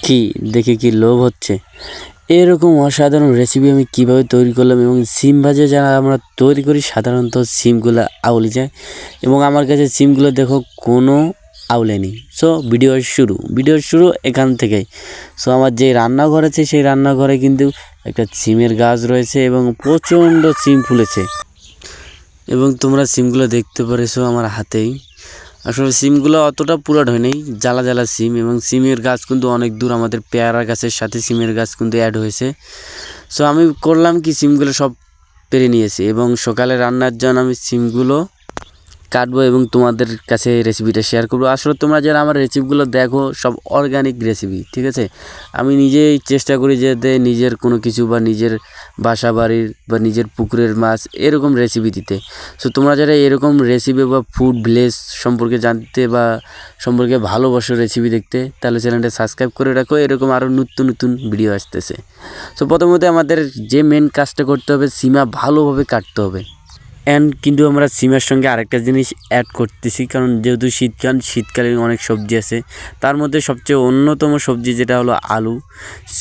কি দেখে কি লোভ হচ্ছে? এরকম অসাধারণ রেসিপি আমি কিভাবে তৈরি করলাম এবং সিম ভাজা যারা আমরা তৈরি করি সাধারণত সিমগুলো আউলে যায় এবং আমার কাছে সিমগুলো দেখো কোনো আউলেনি। সো ভিডিওর শুরু এখান থেকেই। সো আমার যে রান্নাঘর আছে সেই রান্নাঘরে কিন্তু একটা সিমের গাছ রয়েছে এবং প্রচণ্ড সিম ফুলেছে এবং তোমরা সিমগুলো দেখতে পারেছো আমার হাতেই। আসলে সিমগুলো অতটা পুরাট হয়নি, জ্বালা জ্বালা সিম এবং সিমের গাছ কিন্তু অনেক দূর, আমাদের পেয়ারা গাছের সাথে সিমের গাছ কিন্তু অ্যাড হয়েছে। সো আমি করলাম কি সিমগুলো সব পেরে নিয়েছি এবং সকালে রান্নার জন্য আমি সিমগুলো কাটবো এবং তোমাদের কাছে রেসিপিটা শেয়ার করবো। আসলে তোমরা যারা আমার রেসিপিগুলো দেখো সব অর্গানিক রেসিপি, ঠিক আছে। আমি নিজেই চেষ্টা করি যাতে নিজের কোনো কিছু বা নিজের বাসা বাড়ির বা নিজের পুকুরের মাছ এরকম রেসিপি দিতে। সো তোমরা যারা এরকম রেসিপি বা ফুড ভিলেজ সম্পর্কে জানতে বা সম্পর্কে ভালোবাসো রেসিপি দেখতে, তাহলে চ্যানেলটা সাবস্ক্রাইব করে রাখো, এরকম আরও নতুন নতুন ভিডিও আসতেছে। সো প্রথমত আমাদের যে মেন কাজটা করতে হবে, সীমা ভালোভাবে কাটতে হবে। কিন্তু আমরা সিমের সঙ্গে আরেকটা জিনিস অ্যাড করতেছি, কারণ যেহেতু শীতকালীন অনেক সবজি আছে, তার মধ্যে সবচেয়ে অন্যতম সবজি যেটা হলো আলু,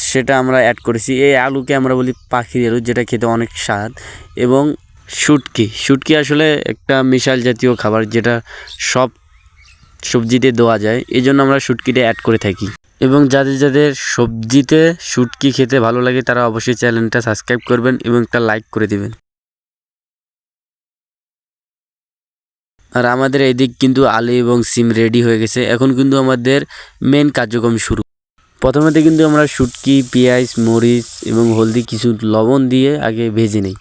সেটা আমরা অ্যাড করেছি। এই আলুকে আমরা বলি পাখির আলু, যেটা খেতে অনেক স্বাদ। এবং শুটকি আসলে একটা মিশাল জাতীয় খাবার, যেটা সব সবজিতে দেওয়া যায়, এই জন্য আমরা শুটকিটা অ্যাড করে থাকি। এবং যাদের যাদের সবজিতে শুটকি খেতে ভালো লাগে তারা অবশ্যই চ্যানেলটা সাবস্ক্রাইব করবেন এবং একটা লাইক করে দিবেন। আর আমাদের এদিক কিন্তু আলু এবং সিম রেডি হয়ে গেছে। এখন কিন্তু আমাদের মেন কার্যক্রম শুরু। প্রথমে কিন্তু আমরা শুটকি, পেঁয়াজ, মরিচ এবং হলদি, কিছু লবণ দিয়ে আগে ভেজে নিই।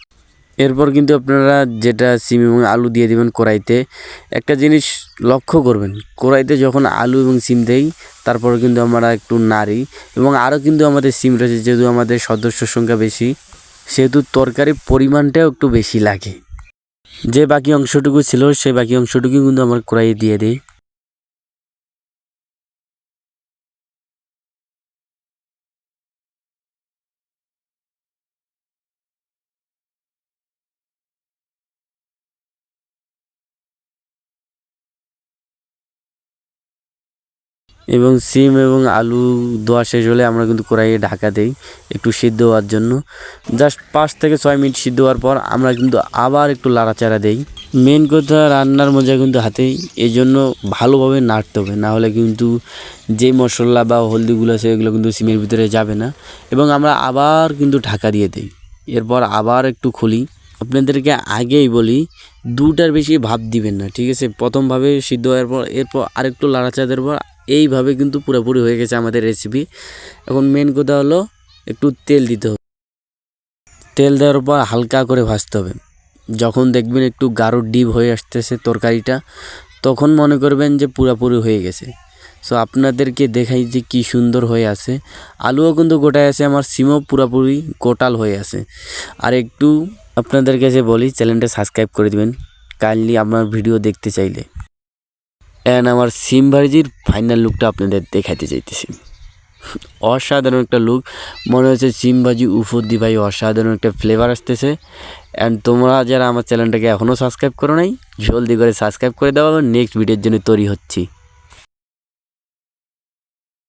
এরপর কিন্তু আপনারা যেটা সিম এবং আলু দিয়ে দেবেন কড়াইতে। একটা জিনিস লক্ষ্য করবেন, কড়াইতে যখন আলু এবং সিম দেই তারপর কিন্তু আমরা একটু নাড়ি। এবং আরও কিন্তু আমাদের সিম রয়েছে, যেহেতু আমাদের সদস্য সংখ্যা বেশি সেহেতু তরকারির পরিমাণটাও একটু বেশি লাগে। যে বাকি অংশটুকু ছিল সেই বাকি অংশটুকু কিন্তু আমার কড়াইয়ে দিয়ে দিই। এবং সিম এবং আলু দেওয়া শেষ হলে আমরা কিন্তু কড়াইয়ে ঢাকা দেই একটু সিদ্ধ হওয়ার জন্য। জাস্ট 5 থেকে 6 মিনিট সিদ্ধ হওয়ার পর আমরা কিন্তু আবার একটু নাড়াচাড়া দেই। মেন কথা, রান্নার মজা কিন্তু হাতেই, এই জন্য ভালোভাবে নাড়তে হবে, না হলে কিন্তু যে মশলা বা হলদিগুলো আছে এগুলো কিন্তু সিমের ভিতরে যাবে না। এবং আমরা আবার কিন্তু ঢাকা দিয়ে দিই, এরপর আবার একটু খুলি। আপনাদেরকে আগেই বলি, দুটার বেশি ভাপ দিবেন না, ঠিক আছে। প্রথমভাবে সিদ্ধ হওয়ার পর এরপর আরেকটু নাড়াচাড়া দেওয়ার পর এইভাবে কিন্তু পুরোপুরি হয়ে গেছে আমাদের রেসিপি। এখন মেন কথা হলো একটু তেল দিতে হবে। তেল দেওয়ার পর হালকা করে ভাজতে হবে। যখন দেখবেন একটু গাঢ় ডিপ হয়ে আসতেছে তরকারিটা, তখন মনে করবেন যে পুরোপুরি হয়ে গেছে। সো আপনাদেরকে দেখাই যে কি সুন্দর হয়ে আছে। আলুও কিন্তু গোটায় আছে, আমার সিমও পুরোপুরি গোটাল হয়ে আছে। আর একটু আপনাদের কাছে বলি, চ্যানেলটা সাবস্ক্রাইব করে দিবেন কাইন্ডলি আপনার ভিডিও দেখতে চাইলে। আমার সিম ভাজির ফাইনাল লুকটা আপনাদের দেখাতে চাইতেছি। অসাধারণ একটা লুক, মনে হচ্ছে সিম ভাজি উপর দিয়ে ভাই অসাধারণ একটা ফ্লেভার আসতেছে। তোমরা যারা আমার চ্যানেলটাকে এখনও সাবস্ক্রাইব করো নাই, জলদি করে সাবস্ক্রাইব করে দাও, নেক্সট ভিডিওর জন্য তৈরি হচ্ছি।